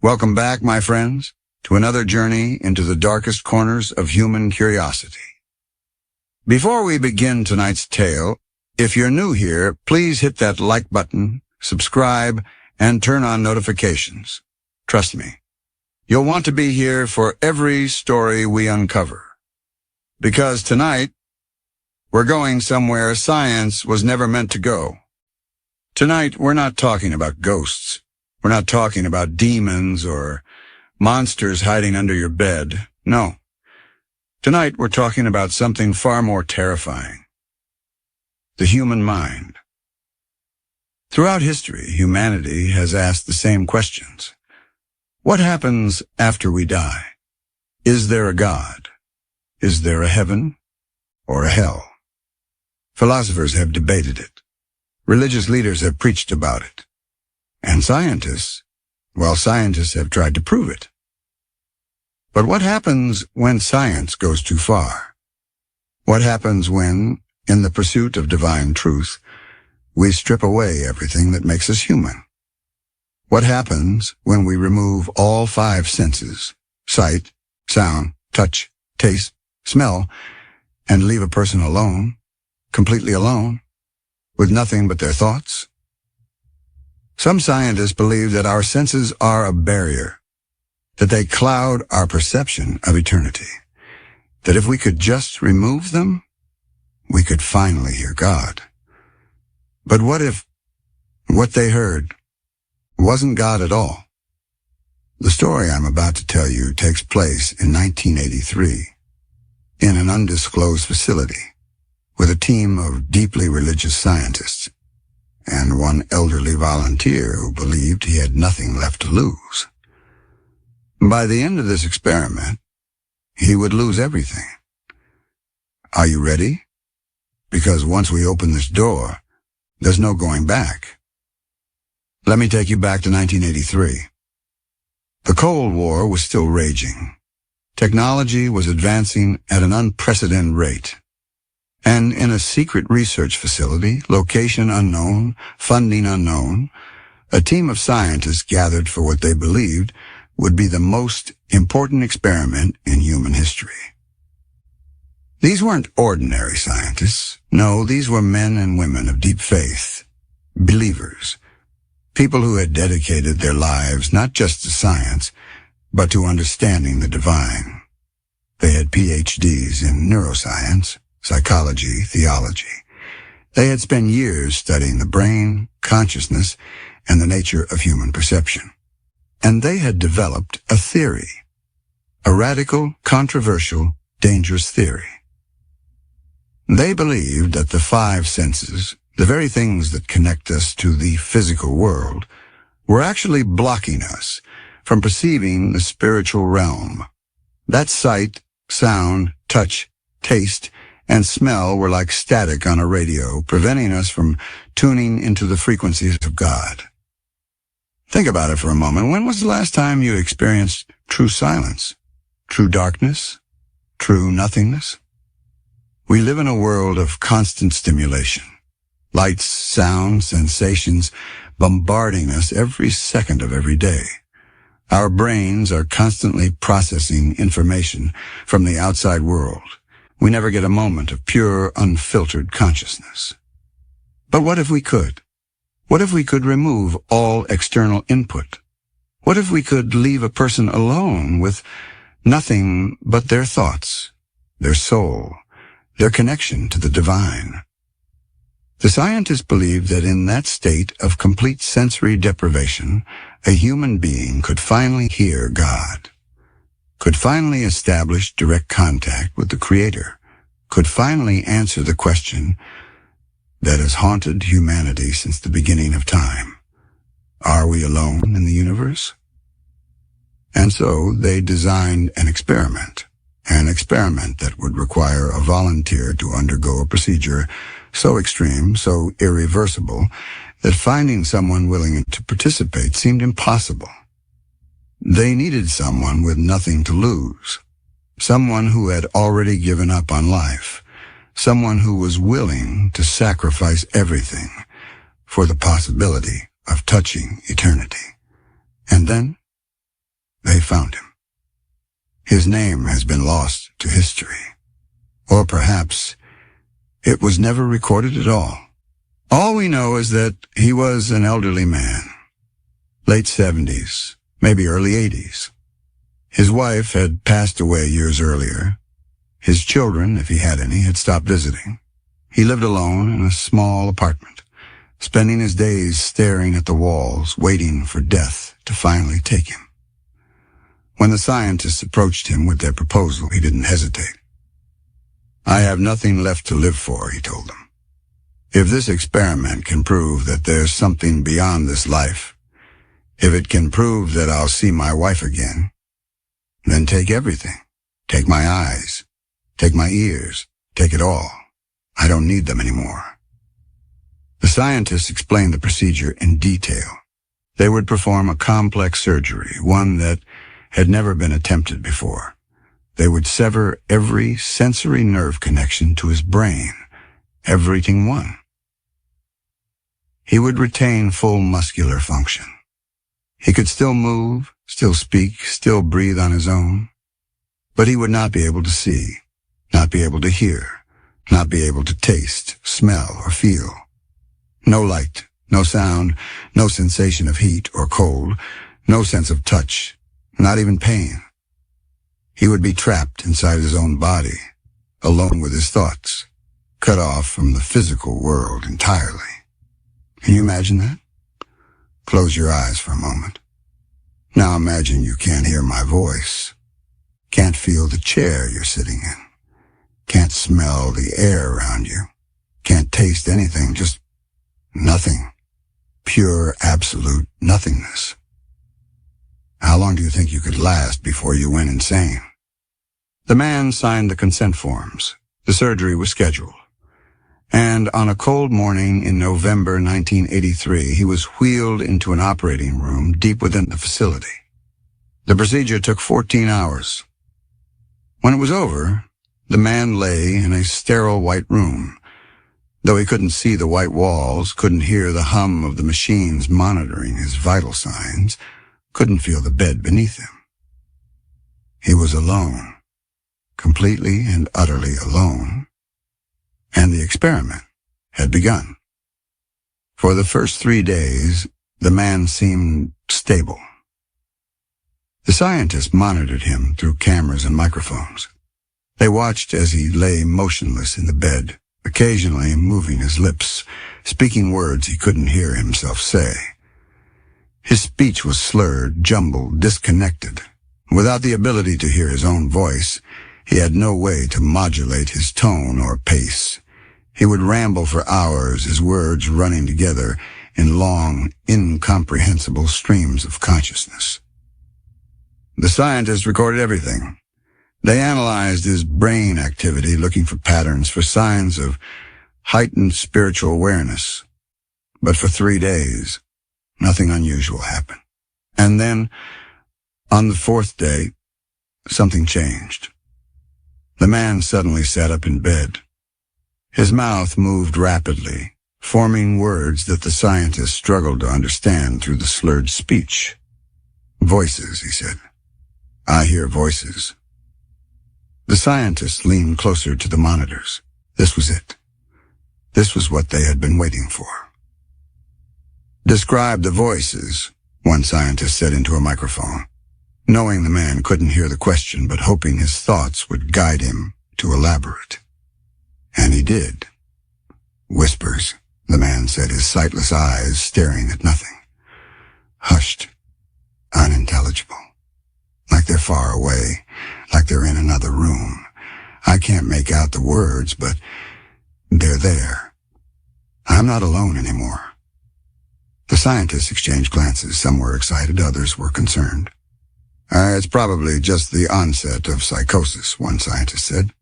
Welcome back, my friends, to another journey into the darkest corners of human curiosity. Before we begin tonight's tale, if you're new here, please hit that like button, subscribe, and turn on notifications. Trust me, you'll want to be here for every story we uncover. Because tonight, we're going somewhere science was never meant to go. Tonight, we're not talking about ghosts. We're not talking about demons or monsters hiding under your bed. No. Tonight, we're talking about something far more terrifying. The human mind. Throughout history, humanity has asked the same questions. What happens after we die? Is there a God? Is there a heaven or a hell? Philosophers have debated it. Religious leaders have preached about it. And scientists have tried to prove it. But what happens when science goes too far? What happens when, in the pursuit of divine truth, we strip away everything that makes us human? What happens when we remove all 5 senses, sight, sound, touch, taste, smell, and leave a person alone, completely alone, with nothing but their thoughts? Some scientists believe that our senses are a barrier, that they cloud our perception of eternity, that if we could just remove them, we could finally hear God. But what if what they heard wasn't God at all? The story I'm about to tell you takes place in 1983 in an undisclosed facility with a team of deeply religious scientists and one elderly volunteer who believed he had nothing left to lose. By the end of this experiment, he would lose everything. Are you ready? Because once we open this door, there's no going back. Let me take you back to 1983. The Cold War was still raging. Technology was advancing at an unprecedented rate. And in a secret research facility, location unknown, funding unknown, a team of scientists gathered for what they believed would be the most important experiment in human history. These weren't ordinary scientists. No, these were men and women of deep faith, believers, people who had dedicated their lives not just to science, but to understanding the divine. They had PhDs in neuroscience, psychology, theology. They had spent years studying the brain, consciousness, and the nature of human perception. And they had developed a theory, a radical, controversial, dangerous theory. They believed that the 5 senses, the very things that connect us to the physical world, were actually blocking us from perceiving the spiritual realm. That sight, sound, touch, taste, and smell were like static on a radio, preventing us from tuning into the frequencies of God. Think about it for a moment. When was the last time you experienced true silence, true darkness, true nothingness? We live in a world of constant stimulation. Lights, sounds, sensations bombarding us every second of every day. Our brains are constantly processing information from the outside world. We never get a moment of pure, unfiltered consciousness. But what if we could? What if we could remove all external input? What if we could leave a person alone with nothing but their thoughts, their soul, their connection to the divine? The scientists believed that in that state of complete sensory deprivation, a human being could finally hear God, could finally establish direct contact with the Creator, could finally answer the question that has haunted humanity since the beginning of time. Are we alone in the universe? And so they designed an experiment that would require a volunteer to undergo a procedure so extreme, so irreversible, that finding someone willing to participate seemed impossible. They needed someone with nothing to lose, someone who had already given up on life, someone who was willing to sacrifice everything for the possibility of touching eternity. And then they found him. His name has been lost to history. Or perhaps it was never recorded at all. All we know is that he was an elderly man, late 70s, maybe early 80s. His wife had passed away years earlier. His children, if he had any, had stopped visiting. He lived alone in a small apartment, spending his days staring at the walls, waiting for death to finally take him. When the scientists approached him with their proposal, he didn't hesitate. "I have nothing left to live for," he told them. "If this experiment can prove that there's something beyond this life, if it can prove that I'll see my wife again, then take everything. Take my eyes. Take my ears. Take it all. I don't need them anymore." The scientists explained the procedure in detail. They would perform a complex surgery, one that had never been attempted before. They would sever every sensory nerve connection to his brain, everything one. He would retain full muscular function. He could still move, still speak, still breathe on his own, but he would not be able to see, not be able to hear, not be able to taste, smell, or feel. No light, no sound, no sensation of heat or cold, no sense of touch, not even pain. He would be trapped inside his own body, alone with his thoughts, cut off from the physical world entirely. Can you imagine that? Close your eyes for a moment. Now imagine you can't hear my voice, can't feel the chair you're sitting in, can't smell the air around you, can't taste anything, just nothing, pure, absolute nothingness. How long do you think you could last before you went insane? The man signed the consent forms. The surgery was scheduled. And on a cold morning in November 1983, he was wheeled into an operating room deep within the facility. The procedure took 14 hours. When it was over, the man lay in a sterile white room. Though he couldn't see the white walls, couldn't hear the hum of the machines monitoring his vital signs, couldn't feel the bed beneath him. He was alone, completely and utterly alone, and the experiment had begun. For the first 3 days, the man seemed stable. The scientists monitored him through cameras and microphones. They watched as he lay motionless in the bed, occasionally moving his lips, speaking words he couldn't hear himself say. His speech was slurred, jumbled, disconnected. Without the ability to hear his own voice, he had no way to modulate his tone or pace. He would ramble for hours, his words running together in long, incomprehensible streams of consciousness. The scientists recorded everything. They analyzed his brain activity, looking for patterns, for signs of heightened spiritual awareness. But for 3 days, nothing unusual happened. And then, on the 4th day, something changed. The man suddenly sat up in bed. His mouth moved rapidly, forming words that the scientists struggled to understand through the slurred speech. "Voices," he said. "I hear voices." The scientists leaned closer to the monitors. This was it. This was what they had been waiting for. "Describe the voices," one scientist said into a microphone, knowing the man couldn't hear the question, but hoping his thoughts would guide him to elaborate. And he did. "Whispers," the man said, his sightless eyes staring at nothing. "Hushed, unintelligible. Like they're far away, like they're in another room. I can't make out the words, but they're there. I'm not alone anymore." The scientists exchanged glances. Some were excited, others were concerned. "It's probably just the onset of psychosis," one scientist said.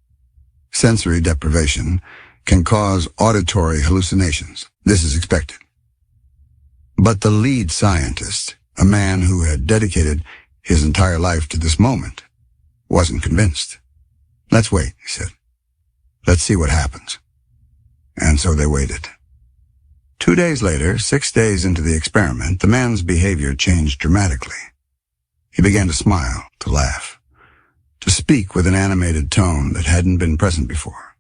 "Sensory deprivation can cause auditory hallucinations. This is expected." But the lead scientist, a man who had dedicated his entire life to this moment, wasn't convinced. "Let's wait," he said. "Let's see what happens." And so they waited. 2 days later, 6 days into the experiment, the man's behavior changed dramatically. He began to smile, to laugh, to speak with an animated tone that hadn't been present before.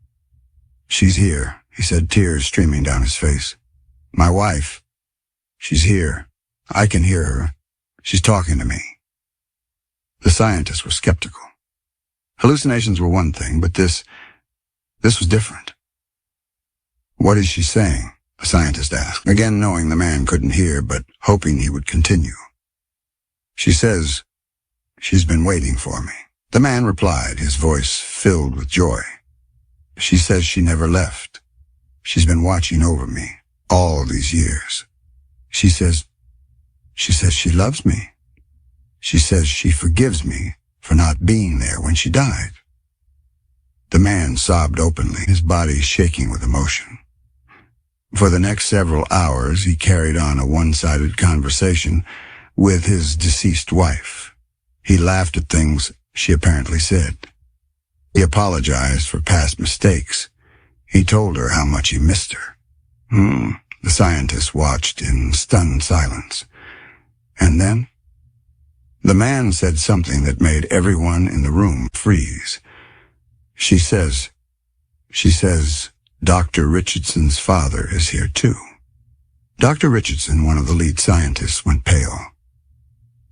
"She's here," he said, tears streaming down his face. "My wife. She's here. I can hear her. She's talking to me." The scientists were skeptical. Hallucinations were one thing, but this was different. "What is she saying?" a scientist asked, again knowing the man couldn't hear, but hoping he would continue. "She says she's been waiting for me," the man replied, his voice filled with joy. "She says she never left. She's been watching over me all these years. She says she loves me. She says she forgives me for not being there when she died." The man sobbed openly, his body shaking with emotion. For the next several hours, he carried on a one-sided conversation with his deceased wife. He laughed at things she apparently said. He apologized for past mistakes. He told her how much he missed her. The scientist watched in stunned silence. And then, the man said something that made everyone in the room freeze. She says, "Dr. Richardson's father is here too." Dr. Richardson, one of the lead scientists, went pale.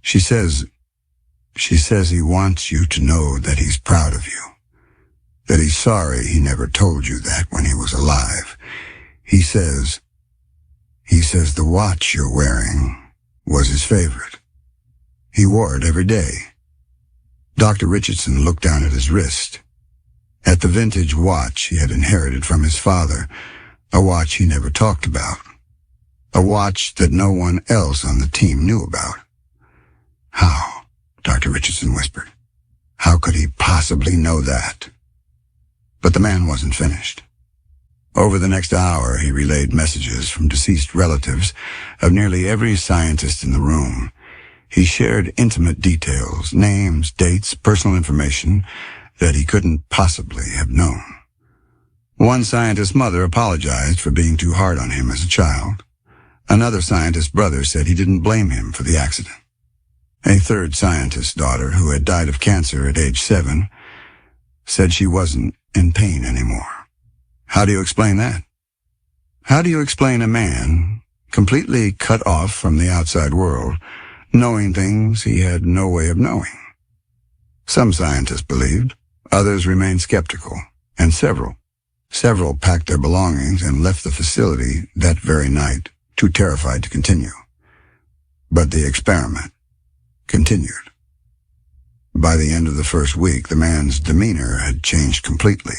She says he wants you to know that he's proud of you, that he's sorry he never told you that when he was alive. He says the watch you're wearing was his favorite. He wore it every day. Dr. Richardson looked down at his wrist, at the vintage watch he had inherited from his father, a watch he never talked about, a watch that no one else on the team knew about. "How?" Dr. Richardson whispered. "How could he possibly know that?" But the man wasn't finished. Over the next hour, he relayed messages from deceased relatives of nearly every scientist in the room. He shared intimate details, names, dates, personal information that he couldn't possibly have known. One scientist's mother apologized for being too hard on him as a child. Another scientist's brother said he didn't blame him for the accident. A third scientist's daughter, who had died of cancer at age 7, said she wasn't in pain anymore. How do you explain that? How do you explain a man completely cut off from the outside world, knowing things he had no way of knowing? Some scientists believed, others remained skeptical, and several packed their belongings and left the facility that very night, too terrified to continue. But the experiment continued. By the end of the first week, the man's demeanor had changed completely.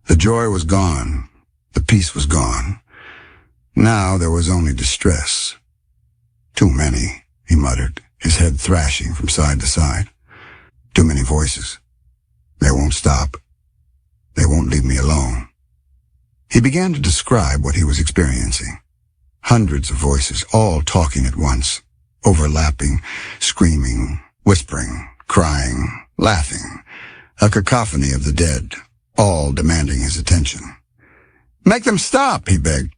The joy was gone. The peace was gone. Now there was only distress. "Too many," he muttered, his head thrashing from side to side. "Too many voices. They won't stop. They won't leave me alone." He began to describe what he was experiencing. Hundreds of voices, all talking at once, overlapping, screaming, whispering, crying, laughing, a cacophony of the dead, all demanding his attention. "Make them stop," he begged.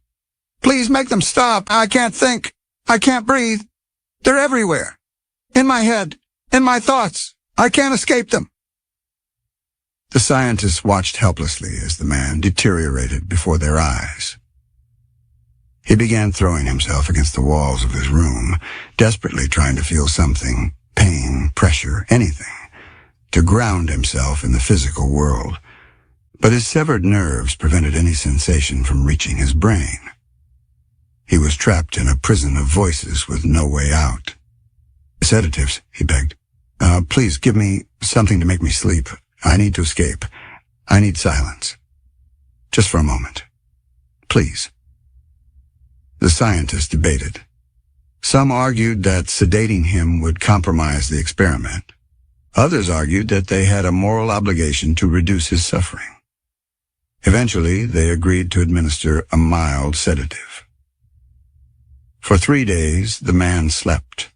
"Please make them stop. I can't think. I can't breathe. They're everywhere. In my head, in my thoughts. I can't escape them." The scientists watched helplessly as the man deteriorated before their eyes. He began throwing himself against the walls of his room, desperately trying to feel something, pain, pressure, anything, to ground himself in the physical world. But his severed nerves prevented any sensation from reaching his brain. He was trapped in a prison of voices with no way out. "Sedatives," he begged. Please give me something to make me sleep. I need to escape. I need silence. Just for a moment. Please." The scientists debated. Some argued that sedating him would compromise the experiment. Others argued that they had a moral obligation to reduce his suffering. Eventually, they agreed to administer a mild sedative. For 3 days, the man slept,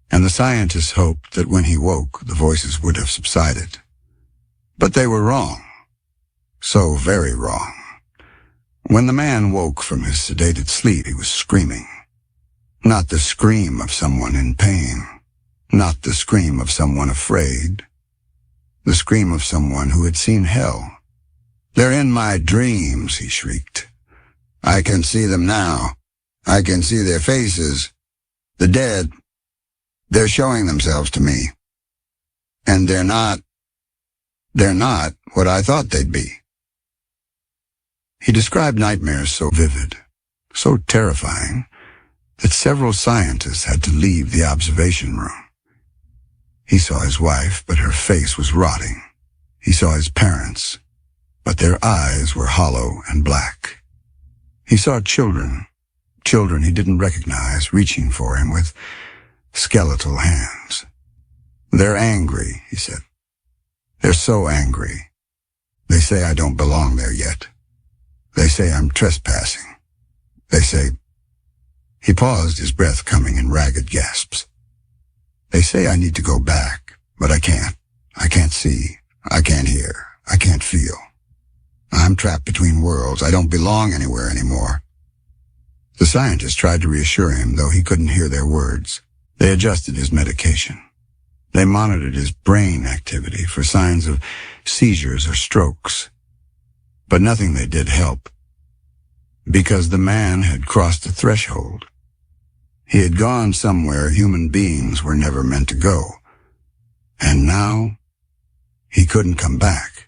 and the scientists hoped that when he woke, the voices would have subsided. But they were wrong. So very wrong. When the man woke from his sedated sleep, he was screaming. Not the scream of someone in pain. not the scream of someone afraid, the scream of someone who had seen hell. "They're in my dreams," he shrieked. "I can see them now. I can see their faces. The dead, they're showing themselves to me. And they're not what I thought they'd be." He described nightmares so vivid, so terrifying, that several scientists had to leave the observation room. He saw his wife, but her face was rotting. He saw his parents, but their eyes were hollow and black. He saw children he didn't recognize, reaching for him with skeletal hands. "They're angry," he said. "They're so angry. They say I don't belong there yet. They say I'm trespassing. They say—" He paused, his breath coming in ragged gasps. "They say I need to go back, but I can't. I can't see. I can't hear. I can't feel. I'm trapped between worlds. I don't belong anywhere anymore." The scientists tried to reassure him, though he couldn't hear their words. They adjusted his medication. They monitored his brain activity for signs of seizures or strokes. But nothing they did help, because the man had crossed the threshold. He had gone somewhere human beings were never meant to go. And now, he couldn't come back.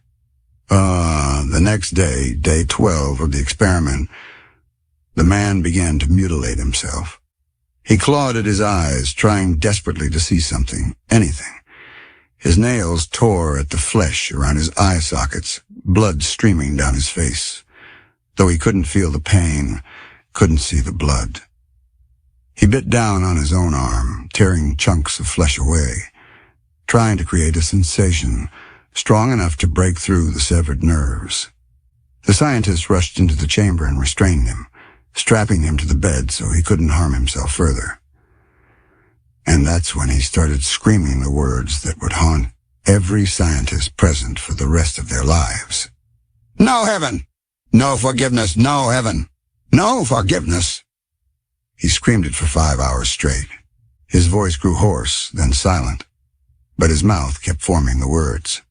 The next day, day 12 of the experiment, the man began to mutilate himself. He clawed at his eyes, trying desperately to see something, anything. His nails tore at the flesh around his eye sockets, blood streaming down his face. Though he couldn't feel the pain, couldn't see the blood. He bit down on his own arm, tearing chunks of flesh away, trying to create a sensation strong enough to break through the severed nerves. The scientists rushed into the chamber and restrained him, strapping him to the bed so he couldn't harm himself further. And that's when he started screaming the words that would haunt every scientist present for the rest of their lives. "No heaven! No forgiveness! No heaven! No forgiveness!" He screamed it for 5 hours straight. His voice grew hoarse, then silent, but his mouth kept forming the words.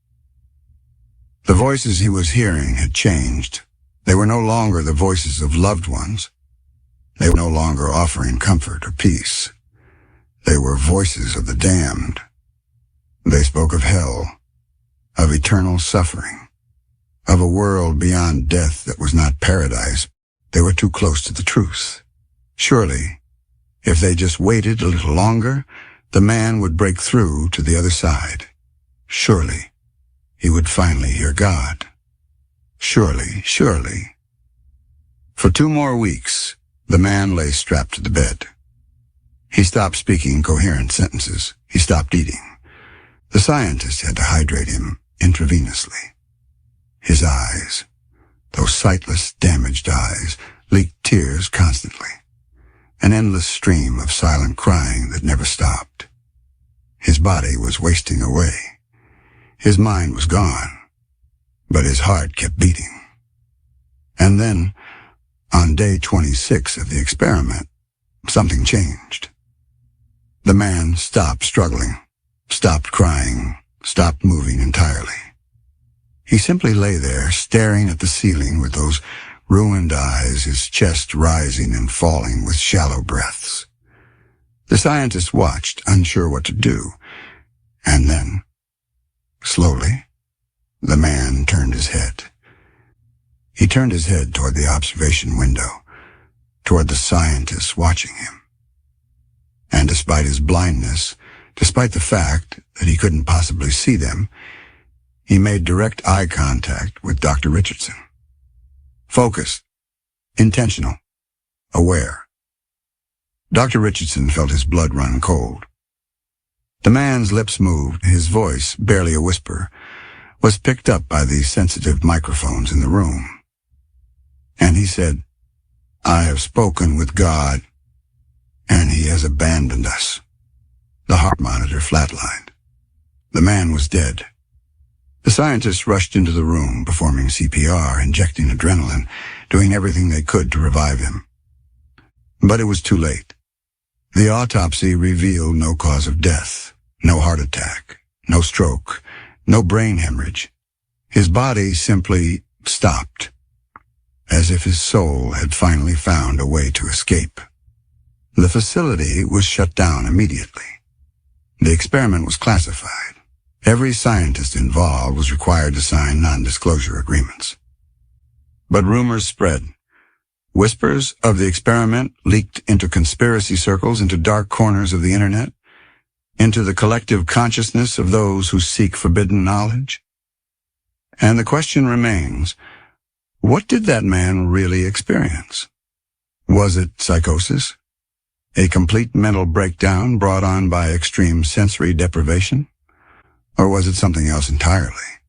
The voices he was hearing had changed. They were no longer the voices of loved ones. They were no longer offering comfort or peace. They were voices of the damned. They spoke of hell, of eternal suffering, of a world beyond death that was not paradise. They were too close to the truth. Surely, if they just waited a little longer, the man would break through to the other side. Surely, he would finally hear God. Surely, surely. For 2 more weeks, the man lay strapped to the bed. He stopped speaking coherent sentences. He stopped eating. The scientists had to hydrate him intravenously. His eyes, those sightless, damaged eyes, leaked tears constantly. An endless stream of silent crying that never stopped. His body was wasting away. His mind was gone, but his heart kept beating. And then, on day 26 of the experiment, something changed. The man stopped struggling, stopped crying, stopped moving entirely. He simply lay there, staring at the ceiling with those ruined eyes, his chest rising and falling with shallow breaths. The scientists watched, unsure what to do, and then, slowly, the man turned his head. He turned his head toward the observation window, toward the scientists watching him. And despite his blindness, despite the fact that he couldn't possibly see them, he made direct eye contact with Dr. Richardson. Focused, intentional, aware. Dr. Richardson felt his blood run cold. The man's lips moved, his voice, barely a whisper, was picked up by the sensitive microphones in the room. And he said, "I have spoken with God, and he has abandoned us." The heart monitor flatlined. The man was dead. The scientists rushed into the room, performing CPR, injecting adrenaline, doing everything they could to revive him. But it was too late. The autopsy revealed no cause of death, No heart attack, no stroke, no brain hemorrhage. His body simply stopped, as if his soul had finally found a way to escape. The facility was shut down immediately. The experiment was classified. Every scientist involved was required to sign non-disclosure agreements. But rumors spread. Whispers of the experiment leaked into conspiracy circles, into dark corners of the internet, into the collective consciousness of those who seek forbidden knowledge. And the question remains, what did that man really experience? Was it psychosis? A complete mental breakdown brought on by extreme sensory deprivation? Or was it something else entirely?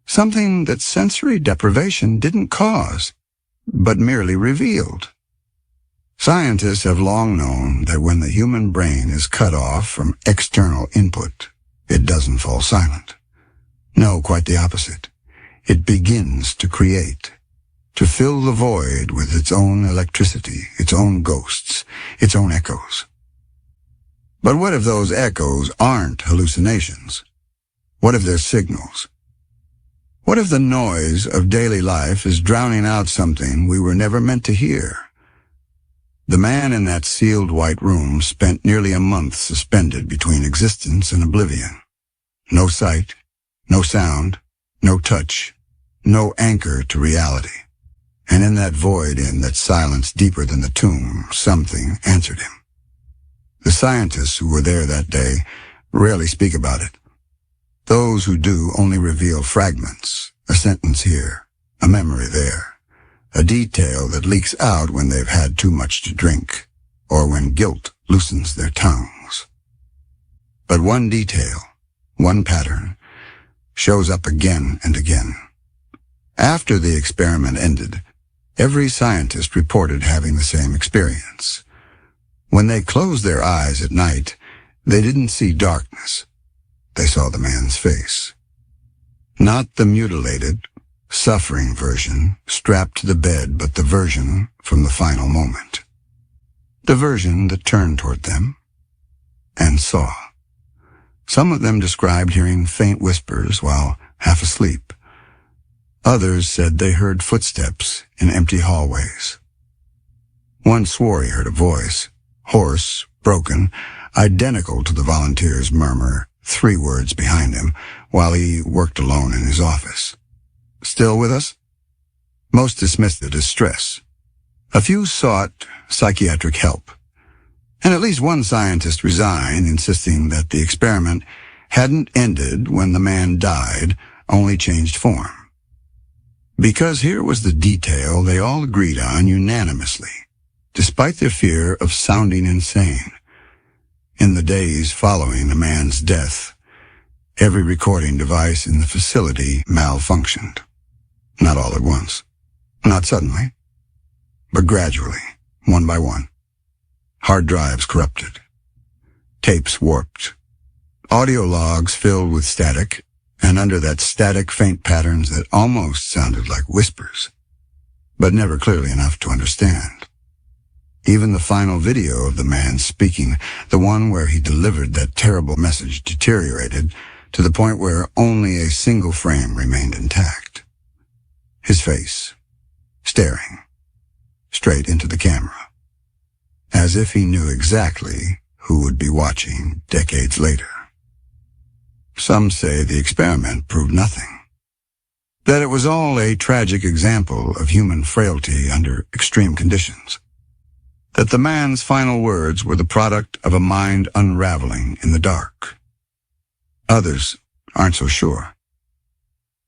Something that sensory deprivation didn't cause, but merely revealed. Scientists have long known that when the human brain is cut off from external input, it doesn't fall silent. No, quite the opposite. It begins to create, to fill the void with its own electricity, its own ghosts, its own echoes. But what if those echoes aren't hallucinations? What if they're signals? What if the noise of daily life is drowning out something we were never meant to hear? The man in that sealed white room spent nearly a month suspended between existence and oblivion. No sight, no sound, no touch, no anchor to reality. And in that void, in that silence deeper than the tomb, something answered him. The scientists who were there that day rarely speak about it. Those who do only reveal fragments, a sentence here, a memory there, a detail that leaks out when they've had too much to drink, or when guilt loosens their tongues. But one detail, one pattern, shows up again and again. After the experiment ended, every scientist reported having the same experience. When they closed their eyes at night, they didn't see darkness. They saw the man's face. Not the mutilated, suffering version strapped to the bed, but the version from the final moment. The version that turned toward them and saw. Some of them described hearing faint whispers while half asleep. Others said they heard footsteps in empty hallways. One swore he heard a voice, hoarse, broken, identical to the volunteer's murmur 3 words behind him while he worked alone in his office. Still with us? Most dismissed it as stress. A few sought psychiatric help. And at least one scientist resigned, insisting that the experiment hadn't ended when the man died, only changed form. Because here was the detail they all agreed on unanimously, despite their fear of sounding insane. In the days following the man's death, every recording device in the facility malfunctioned. Not all at once, not suddenly, but gradually, one by one. Hard drives corrupted, tapes warped, audio logs filled with static, and under that static faint patterns that almost sounded like whispers, but never clearly enough to understand. Even the final video of the man speaking, the one where he delivered that terrible message, deteriorated to the point where only a single frame remained intact. His face, staring straight into the camera, as if he knew exactly who would be watching decades later. Some say the experiment proved nothing, that it was all a tragic example of human frailty under extreme conditions, that the man's final words were the product of a mind unraveling in the dark. Others aren't so sure.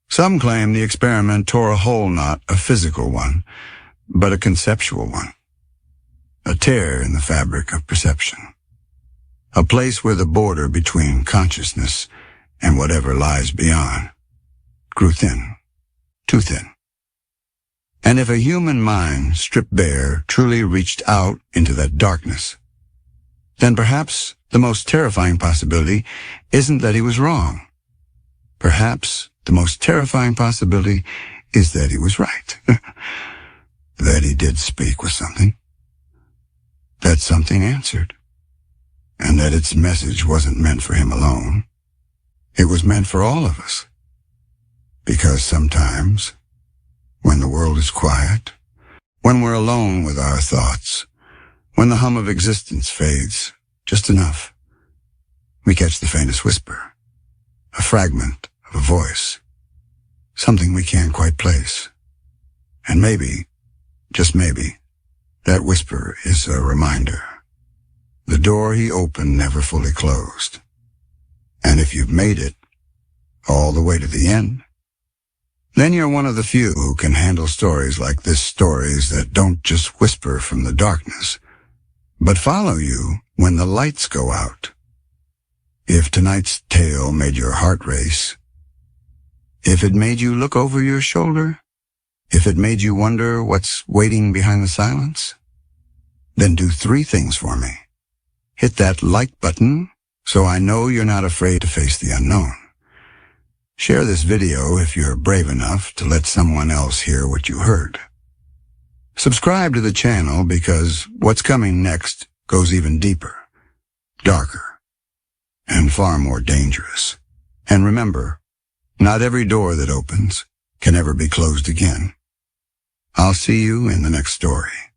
Some claim the experiment tore a hole, not a physical one, but a conceptual one, a tear in the fabric of perception, a place where the border between consciousness and whatever lies beyond grew thin, too thin. And if a human mind, stripped bare, truly reached out into that darkness, then perhaps the most terrifying possibility isn't that he was wrong. Perhaps the most terrifying possibility is that he was right, that he did speak with something, that something answered, and that its message wasn't meant for him alone. It was meant for all of us. Because sometimes, when the world is quiet, when we're alone with our thoughts, when the hum of existence fades just enough, we catch the faintest whisper, a fragment of a voice, something we can't quite place. And maybe, just maybe, that whisper is a reminder. The door he opened never fully closed. And if you've made it all the way to the end, then you're one of the few who can handle stories like this, stories that don't just whisper from the darkness, but follow you when the lights go out. If tonight's tale made your heart race, if it made you look over your shoulder, if it made you wonder what's waiting behind the silence, then do 3 things for me. Hit that like button so I know you're not afraid to face the unknown. Share this video if you're brave enough to let someone else hear what you heard. Subscribe to the channel because what's coming next goes even deeper, darker, and far more dangerous. And remember, not every door that opens can ever be closed again. I'll see you in the next story.